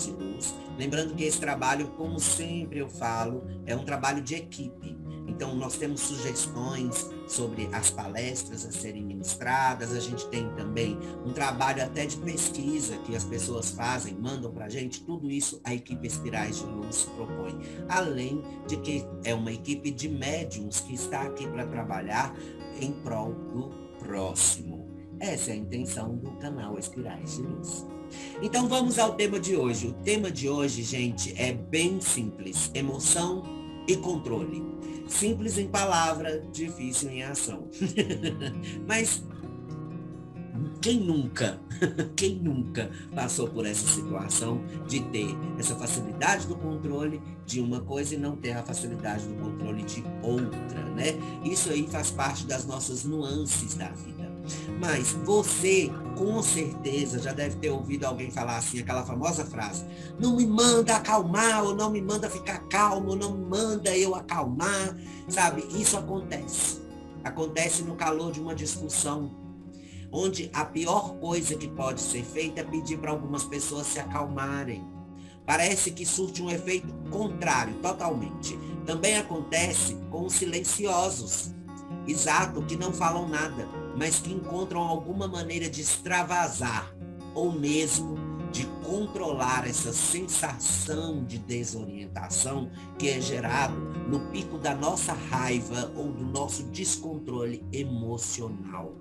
de Luz. Lembrando que esse trabalho, como sempre eu falo, é um trabalho de equipe. Então, nós temos sugestões sobre as palestras a serem ministradas, a gente tem também um trabalho até de pesquisa que as pessoas fazem, mandam para a gente, tudo isso a equipe Espirais de Luz propõe. Além de que é uma equipe de médiums que está aqui para trabalhar em prol do próximo. Essa é a intenção do canal Espirais de Luz. Então vamos ao tema de hoje. O tema de hoje, gente, é bem simples: emoção e controle. Simples em palavra, difícil em ação. Mas quem nunca passou por essa situação de ter essa facilidade do controle de uma coisa e não ter a facilidade do controle de outra, né? Isso aí faz parte das nossas nuances da vida. Mas você, com certeza, já deve ter ouvido alguém falar assim, aquela famosa frase: não me manda acalmar, ou não me manda ficar calmo, ou não me manda eu acalmar, sabe? Isso acontece. Acontece no calor de uma discussão, onde a pior coisa que pode ser feita é pedir para algumas pessoas se acalmarem. Parece que surte um efeito contrário, totalmente. Também acontece com os silenciosos. Exato, que não falam nada, mas que encontram alguma maneira de extravasar, ou mesmo de controlar essa sensação de desorientação que é gerado no pico da nossa raiva ou do nosso descontrole emocional.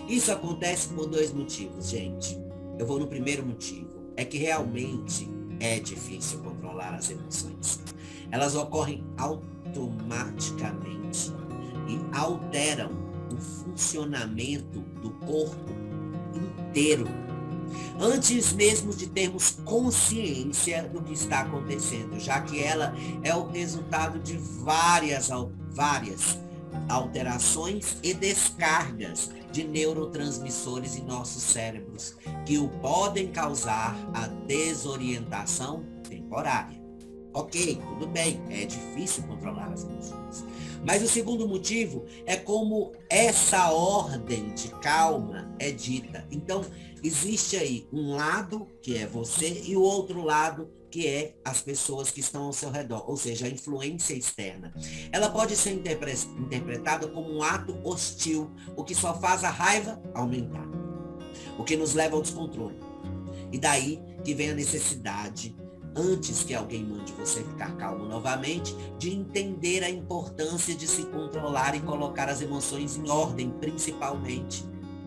Isso acontece por dois motivos, gente. Eu vou no primeiro motivo. É que realmente é difícil controlar as emoções. Elas ocorrem automaticamente e alteram o funcionamento do corpo inteiro, antes mesmo de termos consciência do que está acontecendo, já que ela é o resultado de várias alterações e descargas de neurotransmissores em nossos cérebros, que o podem causar a desorientação temporária. Ok, tudo bem, é difícil controlar as emoções. Mas o segundo motivo é como essa ordem de calma é dita. Então, existe aí um lado, que é você, e o outro lado, que é as pessoas que estão ao seu redor, ou seja, a influência externa. Ela pode ser interpretada como um ato hostil, o que só faz a raiva aumentar, o que nos leva ao descontrole. E daí que vem a necessidade, antes que alguém mande você ficar calmo novamente, de entender a importância de se controlar e colocar as emoções em ordem, principalmente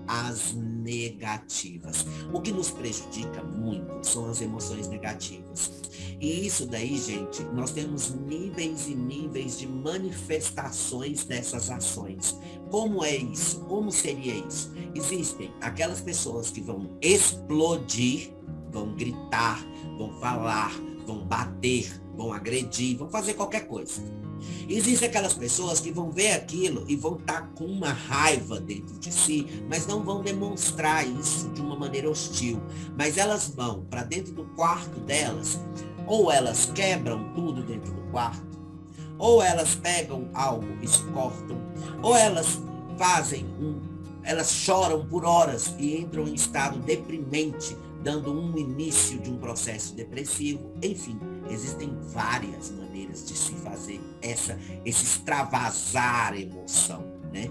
as negativas. O que nos prejudica muito são as emoções negativas. E isso daí, gente, nós temos níveis e níveis de manifestações dessas ações. Como é isso? Como seria isso? Existem aquelas pessoas que vão explodir, vão gritar, vão falar, vão bater, vão agredir, vão fazer qualquer coisa. Existem aquelas pessoas que vão ver aquilo e vão estar com uma raiva dentro de si, mas não vão demonstrar isso de uma maneira hostil. Mas elas vão para dentro do quarto delas, ou elas quebram tudo dentro do quarto, ou elas pegam algo e se cortam, ou elas elas choram por horas e entram em estado deprimente, dando um início de um processo depressivo. Enfim, existem várias maneiras de se fazer esse extravasar emoção, né?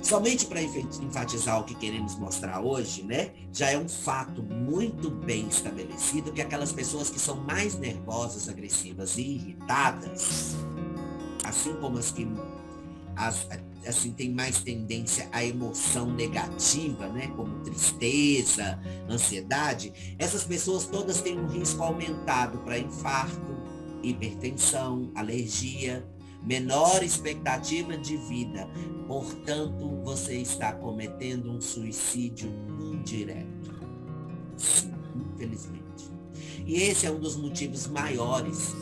Somente para enfatizar o que queremos mostrar hoje, né? Já é um fato muito bem estabelecido que aquelas pessoas que são mais nervosas, agressivas e irritadas, assim como as que tem mais tendência à emoção negativa, né? Como tristeza, ansiedade, essas pessoas todas têm um risco aumentado para infarto, hipertensão, alergia, menor expectativa de vida. Portanto, você está cometendo um suicídio indireto. Sim, infelizmente. E esse é um dos motivos maiores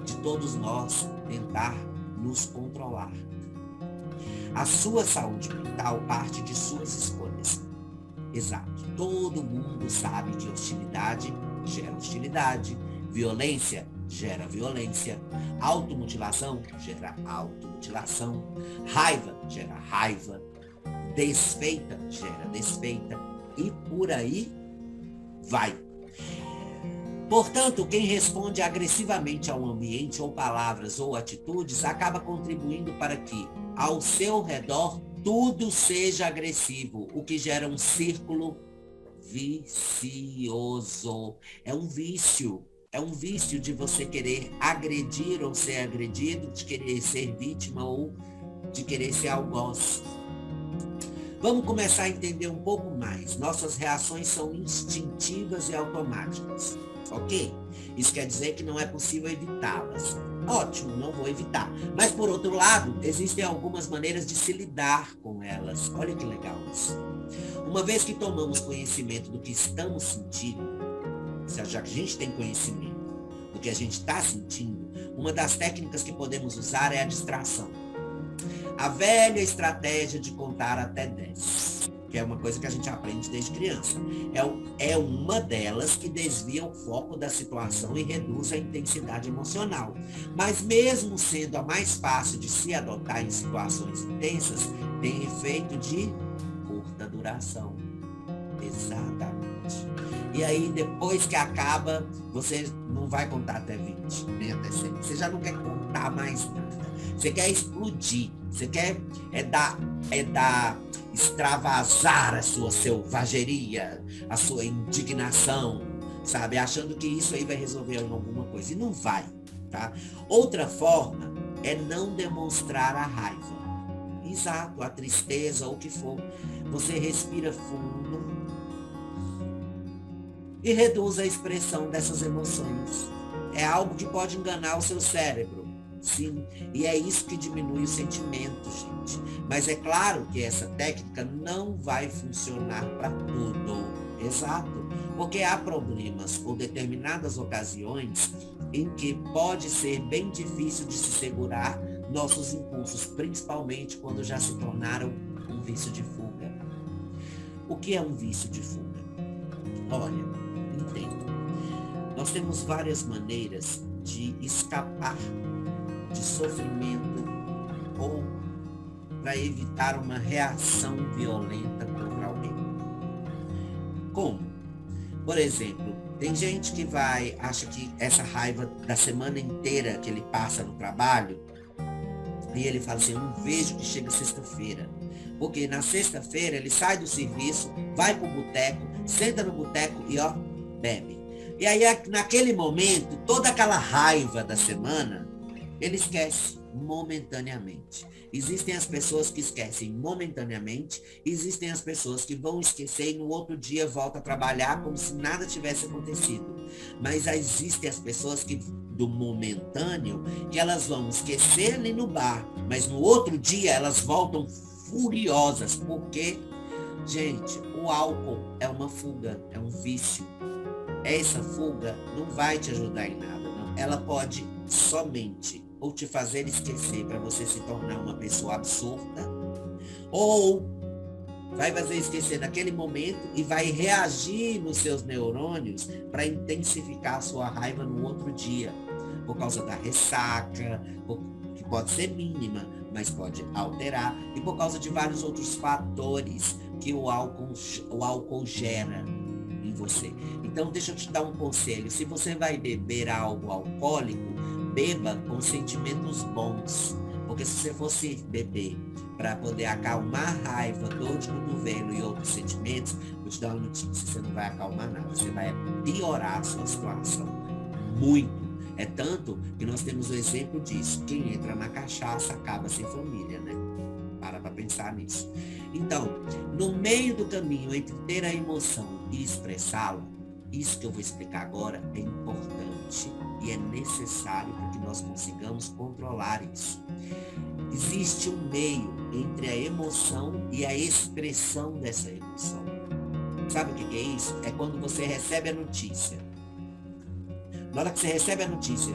de todos nós tentar nos controlar. A sua saúde mental parte de suas escolhas. Exato. Todo mundo sabe que hostilidade gera hostilidade, violência gera violência, automutilação gera automutilação, raiva gera raiva, desfeita gera desfeita, e por aí vai. Portanto, quem responde agressivamente ao ambiente ou palavras ou atitudes acaba contribuindo para que, ao seu redor, tudo seja agressivo, o que gera um círculo vicioso. É um vício. É um vício de você querer agredir ou ser agredido, de querer ser vítima ou de querer ser algoz. Vamos começar a entender um pouco mais. Nossas reações são instintivas e automáticas, ok? Isso quer dizer que não é possível evitá-las. Ótimo, não vou evitar. Mas, por outro lado, existem algumas maneiras de se lidar com elas. Olha que legal isso. Uma vez que tomamos conhecimento do que estamos sentindo, já que a gente tem conhecimento do que a gente está sentindo, uma das técnicas que podemos usar é a distração. A velha estratégia de contar até 10, que é uma coisa que a gente aprende desde criança. É uma delas que desvia o foco da situação e reduz a intensidade emocional. Mas mesmo sendo a mais fácil de se adotar em situações intensas, tem efeito de curta duração. Exatamente. E aí, depois que acaba, você não vai contar até 20, nem até 100. Você já não quer contar mais nada. Você quer explodir. Você quer extravasar a sua selvageria, a sua indignação, sabe? Achando que isso aí vai resolver alguma coisa. E não vai, tá? Outra forma é não demonstrar a raiva. Exato, a tristeza ou o que for. Você respira fundo e reduz a expressão dessas emoções. É algo que pode enganar o seu cérebro. Sim, e é isso que diminui os sentimentos, gente. Mas é claro que essa técnica não vai funcionar para tudo. Exato, porque há problemas ou determinadas ocasiões em que pode ser bem difícil de se segurar nossos impulsos, principalmente quando já se tornaram um vício de fuga. O que é um vício de fuga? Olha, entenda. Nós temos várias maneiras de escapar de sofrimento ou para evitar uma reação violenta contra alguém. Como? Por exemplo, tem gente que acha que essa raiva da semana inteira que ele passa no trabalho, e ele fala assim, eu não vejo que chega sexta-feira. Porque na sexta-feira ele sai do serviço, vai pro boteco, senta no boteco e bebe. E aí naquele momento, toda aquela raiva da semana, ele esquece momentaneamente. Existem as pessoas que esquecem momentaneamente, existem as pessoas que vão esquecer e no outro dia voltam a trabalhar como se nada tivesse acontecido. Mas existem as pessoas do momentâneo, que elas vão esquecer ali no bar, mas no outro dia elas voltam furiosas, porque, gente, o álcool é uma fuga, é um vício. Essa fuga não vai te ajudar em nada, não. Ela pode somente ou te fazer esquecer para você se tornar uma pessoa absurda, ou vai fazer esquecer naquele momento e vai reagir nos seus neurônios para intensificar a sua raiva no outro dia, por causa da ressaca, que pode ser mínima, mas pode alterar, e por causa de vários outros fatores que o álcool gera em você. Então, deixa eu te dar um conselho. Se você vai beber algo alcoólico, beba com sentimentos bons. Porque se você fosse beber para poder acalmar raiva, dor de cotovelo e outros sentimentos, vou te dar uma notícia, você não vai acalmar nada. Você vai piorar a sua situação. Muito. É tanto que nós temos o exemplo disso. Quem entra na cachaça acaba sem família, né? Para pensar nisso. Então, no meio do caminho entre ter a emoção e expressá-la, isso que eu vou explicar agora é importante e é necessário para que nós consigamos controlar isso. Existe um meio entre a emoção e a expressão dessa emoção. Sabe o que é isso? É quando você recebe a notícia. Na hora que você recebe a notícia,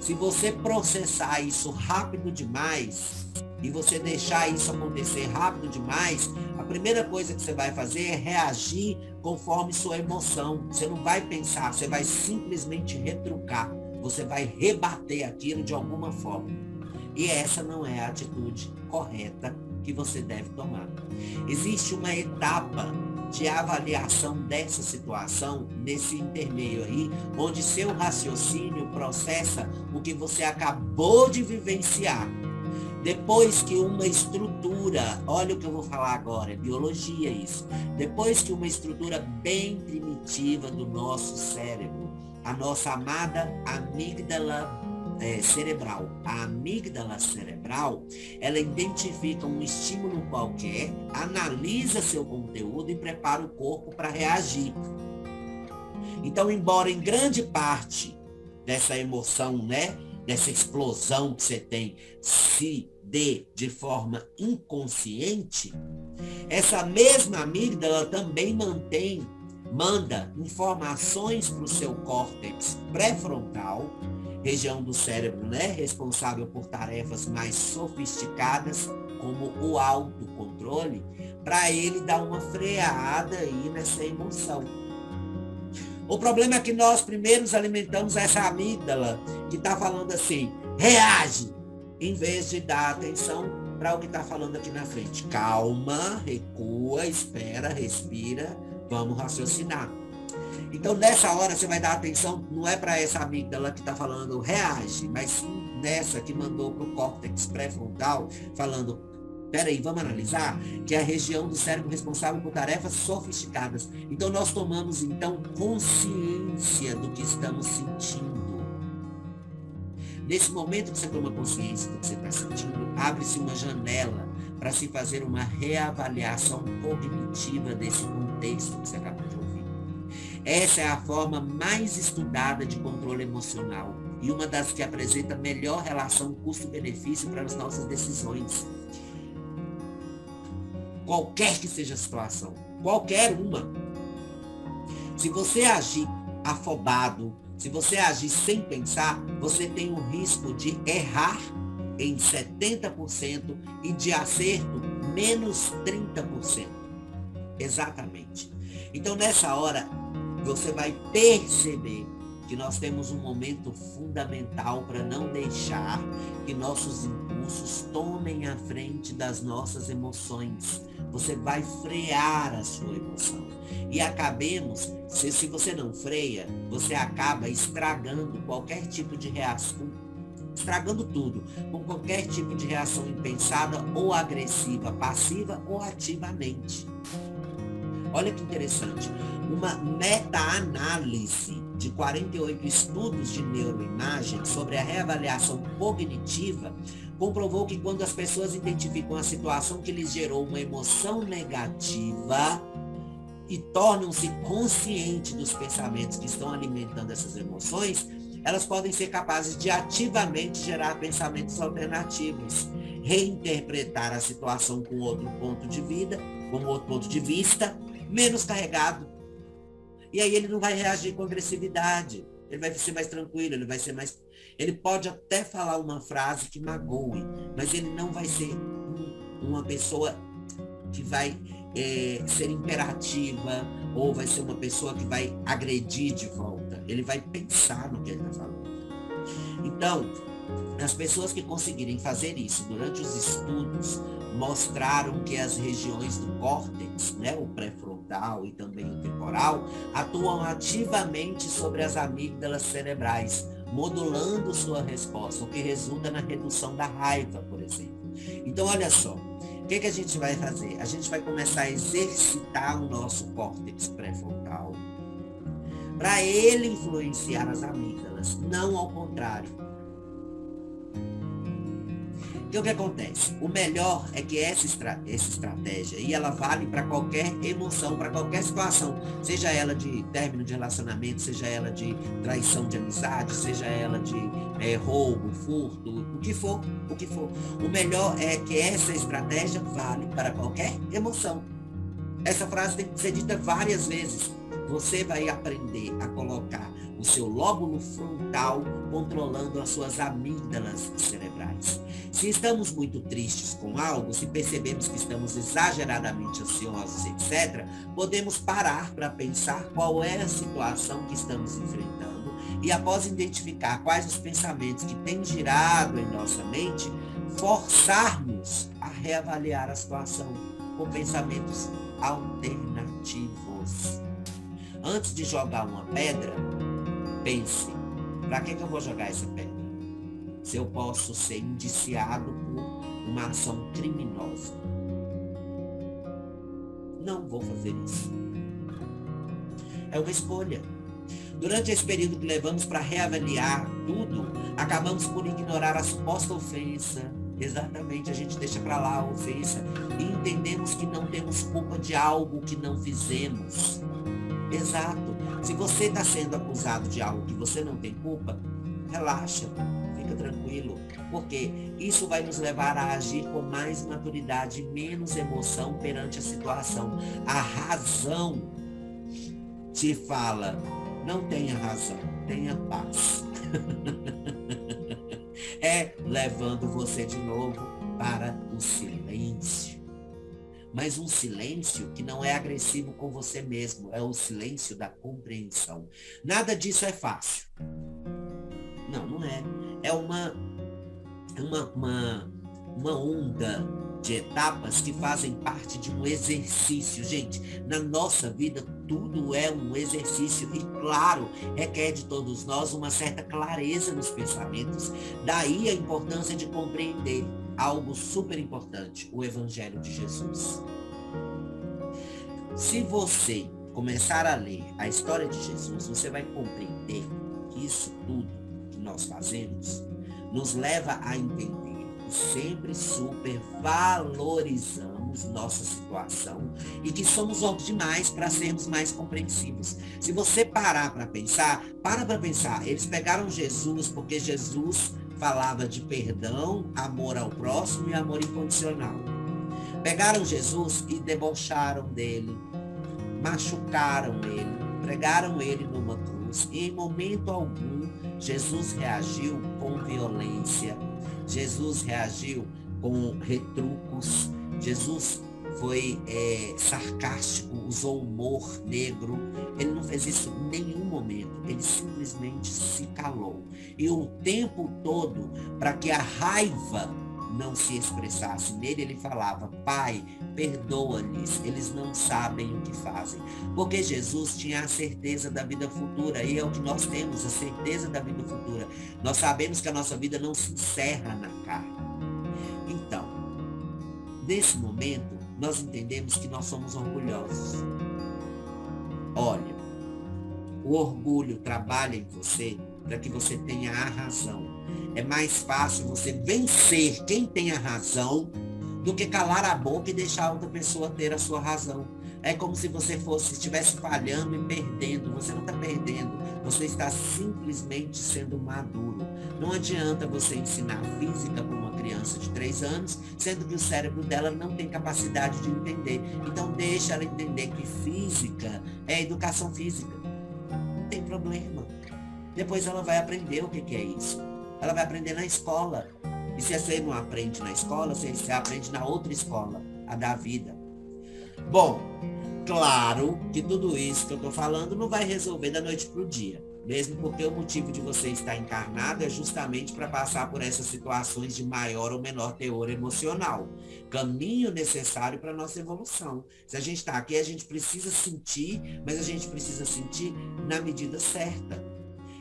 se você processar isso rápido demais e você deixar isso acontecer rápido demais, a primeira coisa que você vai fazer é reagir conforme sua emoção. Você não vai pensar, você vai simplesmente retrucar. Você vai rebater aquilo de alguma forma. E essa não é a atitude correta que você deve tomar. Existe uma etapa de avaliação dessa situação, nesse intermeio aí, onde seu raciocínio processa o que você acabou de vivenciar. Depois que uma estrutura, olha o que eu vou falar agora, é biologia isso. Depois que uma estrutura bem primitiva do nosso cérebro, a nossa amada amígdala cerebral. A amígdala cerebral, ela identifica um estímulo qualquer, analisa seu conteúdo e prepara o corpo para reagir. Então, embora em grande parte dessa emoção, né, dessa explosão que você tem, se dê de forma inconsciente, essa mesma amígdala também manda informações para o seu córtex pré-frontal, região do cérebro, né, responsável por tarefas mais sofisticadas, como o autocontrole, para ele dar uma freada aí nessa emoção. O problema é que nós primeiros alimentamos essa amígdala que está falando assim, reage, em vez de dar atenção para o que está falando aqui na frente. Calma, recua, espera, respira, vamos raciocinar. Então, nessa hora, você vai dar atenção, não é para essa amígdala que está falando reage, mas sim nessa que mandou para o córtex pré-frontal, falando, peraí, vamos analisar, que é a região do cérebro responsável por tarefas sofisticadas. Então, nós tomamos, então, consciência do que estamos sentindo. Nesse momento que você toma consciência do que você está sentindo, abre-se uma janela para se fazer uma reavaliação cognitiva desse contexto que você acabou de ouvir. Essa é a forma mais estudada de controle emocional e uma das que apresenta melhor relação custo-benefício para as nossas decisões. Qualquer que seja a situação, qualquer uma. Se você agir afobado, se você agir sem pensar, você tem o risco de errar em 70% e de acerto menos 30%. Exatamente. Então, nessa hora, você vai perceber que nós temos um momento fundamental para não deixar que nossos impulsos tomem a frente das nossas emoções. Você vai frear a sua emoção. E acabemos, se você não freia, você acaba estragando qualquer tipo de reação, estragando tudo, com qualquer tipo de reação impensada ou agressiva, passiva ou ativamente. Olha que interessante, uma meta-análise de 48 estudos de neuroimagem sobre a reavaliação cognitiva comprovou que quando as pessoas identificam a situação que lhes gerou uma emoção negativa e tornam-se conscientes dos pensamentos que estão alimentando essas emoções, elas podem ser capazes de ativamente gerar pensamentos alternativos, reinterpretar a situação com outro ponto de vista, menos carregado. E aí ele não vai reagir com agressividade, ele vai ser mais tranquilo, ele pode até falar uma frase que magoe, mas ele não vai ser uma pessoa que vai ser imperativa, ou vai ser uma pessoa que vai agredir de volta. Ele vai pensar no que ele está falando. Então, as pessoas que conseguirem fazer isso durante os estudos mostraram que as regiões do córtex, né, o pré-frontal e também o temporal, atuam ativamente sobre as amígdalas cerebrais, modulando sua resposta, o que resulta na redução da raiva, por exemplo. Então, olha só, o que a gente vai fazer? A gente vai começar a exercitar o nosso córtex pré-frontal para ele influenciar as amígdalas, não ao contrário. Então, o que acontece? O melhor é que essa estratégia, e ela vale para qualquer emoção, para qualquer situação, seja ela de término de relacionamento, seja ela de traição de amizade, seja ela de roubo, furto, o que for. O melhor é que essa estratégia vale para qualquer emoção. Essa frase tem que ser dita várias vezes. Você vai aprender a colocar o seu lóbulo frontal controlando as suas amígdalas cerebrais. Se estamos muito tristes com algo, se percebemos que estamos exageradamente ansiosos, etc., podemos parar para pensar qual é a situação que estamos enfrentando e, após identificar quais os pensamentos que têm girado em nossa mente, forçarmos a reavaliar a situação com pensamentos alternativos. motivos. Antes de jogar uma pedra, pense, para que eu vou jogar essa pedra? Se eu posso ser indiciado por uma ação criminosa. Não vou fazer isso. É uma escolha. Durante esse período que levamos para reavaliar tudo, acabamos por ignorar a suposta ofensa. Exatamente, a gente deixa para lá a ofensa e entendemos que não temos culpa de algo que não fizemos. Exato. Se você está sendo acusado de algo que você não tem culpa, relaxa, fica tranquilo, porque isso vai nos levar a agir com mais maturidade e menos emoção perante a situação. A razão te fala, não tenha razão, tenha paz. É levando você de novo para o silêncio. Mas um silêncio que não é agressivo com você mesmo, é o silêncio da compreensão. Nada disso é fácil. Não é. É uma onda de etapas que fazem parte de um exercício. Gente, na nossa vida tudo é um exercício e, claro, requer de todos nós uma certa clareza nos pensamentos. Daí a importância de compreender algo super importante, o Evangelho de Jesus. Se você começar a ler a história de Jesus, você vai compreender que isso tudo que nós fazemos nos leva a entender que sempre supervalorizamos nossa situação e que somos outros demais para sermos mais compreensivos. Se você parar para pensar, eles pegaram Jesus porque Jesus falava de perdão, amor ao próximo e amor incondicional. Pegaram Jesus e debocharam dele, machucaram ele, pregaram ele numa cruz e em momento algum Jesus reagiu com violência, Jesus reagiu com retrucos, Jesus foi sarcástico, usou humor negro. Ele não fez isso em nenhum momento, ele simplesmente se calou. E o tempo todo, para que a raiva não se expressasse nele, ele falava, Pai, perdoa-lhes, eles não sabem o que fazem. Porque Jesus tinha a certeza da vida futura, e é o que nós temos, a certeza da vida futura. Nós sabemos que a nossa vida não se encerra na carne. Então, nesse momento, nós entendemos que nós somos orgulhosos. Olha, o orgulho trabalha em você para que você tenha a razão. É mais fácil você vencer quem tem a razão do que calar a boca e deixar a outra pessoa ter a sua razão. É como se você estivesse falhando e perdendo. Você não está perdendo, você está simplesmente sendo maduro. Não adianta você ensinar física para uma criança de 3 anos, sendo que o cérebro dela não tem capacidade de entender. Então deixa ela entender que física é educação física. Não tem problema. Depois ela vai aprender o que é isso. Ela vai aprender na escola. E se você não aprende na escola, você aprende na outra escola, a da vida. Bom, claro que tudo isso que eu estou falando não vai resolver da noite para o dia. Mesmo porque o motivo de você estar encarnado é justamente para passar por essas situações de maior ou menor teor emocional. Caminho necessário para a nossa evolução. Se a gente está aqui, a gente precisa sentir, mas a gente precisa sentir na medida certa.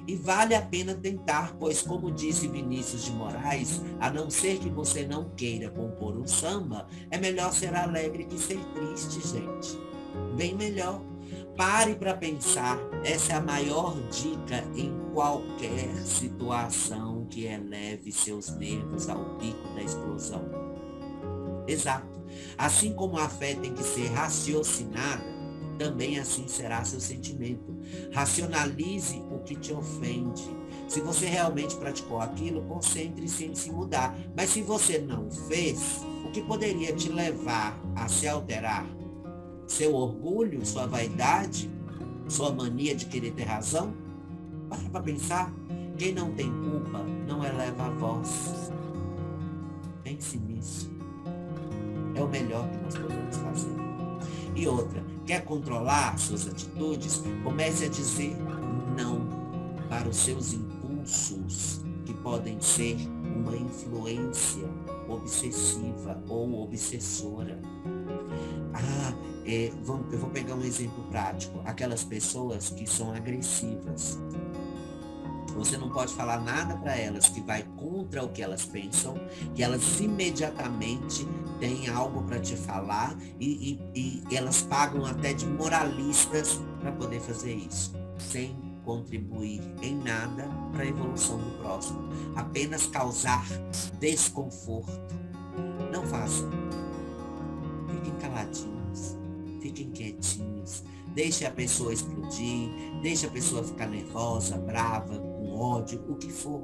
E vale a pena tentar, pois, como disse Vinícius de Moraes, a não ser que você não queira compor um samba, é melhor ser alegre que ser triste, gente. Bem melhor. Pare para pensar, essa é a maior dica em qualquer situação que eleve seus nervos ao pico da explosão. Exato. Assim como a fé tem que ser raciocinada, também assim será seu sentimento. Racionalize o que te ofende. Se você realmente praticou aquilo, concentre-se em se mudar. Mas se você não fez, o que poderia te levar a se alterar? Seu orgulho, sua vaidade, sua mania de querer ter razão? Para pensar. Quem não tem culpa não eleva a voz. Pense nisso. É o melhor que nós podemos fazer. E outra, quer controlar suas atitudes? Comece a dizer não para os seus impulsos, que podem ser uma influência obsessiva ou obsessora. Eu vou pegar um exemplo prático. Aquelas pessoas que são agressivas. Você não pode falar nada para elas que vai contra o que elas pensam, que elas imediatamente têm algo para te falar e elas pagam até de moralistas para poder fazer isso, sem contribuir em nada para a evolução do próximo, apenas causar desconforto. Não façam. Fiquem caladinhos, fiquem quietinhos, deixe a pessoa explodir, deixe a pessoa ficar nervosa, brava, com ódio, o que for.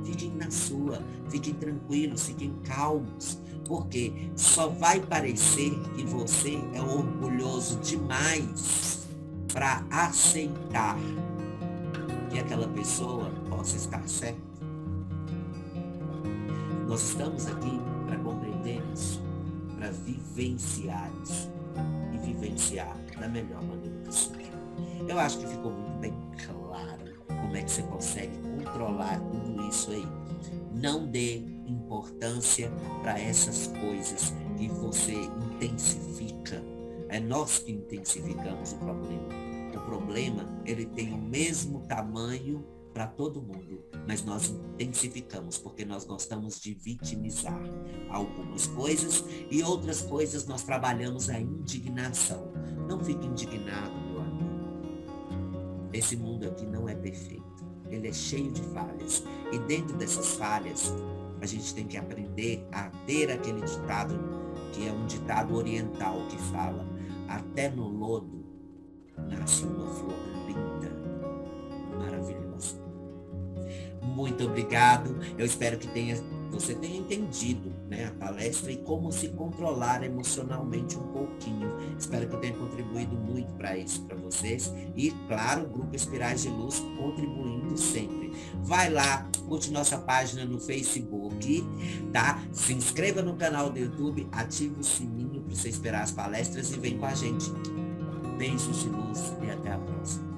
Fiquem na sua, fiquem tranquilos, fiquem calmos, porque só vai parecer que você é orgulhoso demais para aceitar que aquela pessoa possa estar certa. Nós estamos aqui para compreender isso, para vivenciar isso e vivenciar da melhor maneira possível. Eu acho que ficou muito bem claro como é que você consegue controlar tudo isso aí. Não dê importância para essas coisas que você intensifica. É nós que intensificamos o problema. O problema, ele tem o mesmo tamanho para todo mundo, mas nós intensificamos porque nós gostamos de vitimizar algumas coisas e outras coisas nós trabalhamos a indignação. Não fique indignado, meu amigo. Esse mundo aqui não é perfeito. Ele é cheio de falhas. E dentro dessas falhas, a gente tem que aprender a ter aquele ditado, que é um ditado oriental que fala: até no lodo nasce uma flor linda, maravilhosa. Muito obrigado. Eu espero que você tenha entendido, né, a palestra e como se controlar emocionalmente um pouquinho. Espero que eu tenha contribuído muito para isso, para vocês. E, claro, o Grupo Espirais de Luz contribuindo sempre. Vai lá, curte nossa página no Facebook, tá? Se inscreva no canal do YouTube, ative o sininho para você esperar as palestras e vem com a gente. Beijos de luz e até a próxima.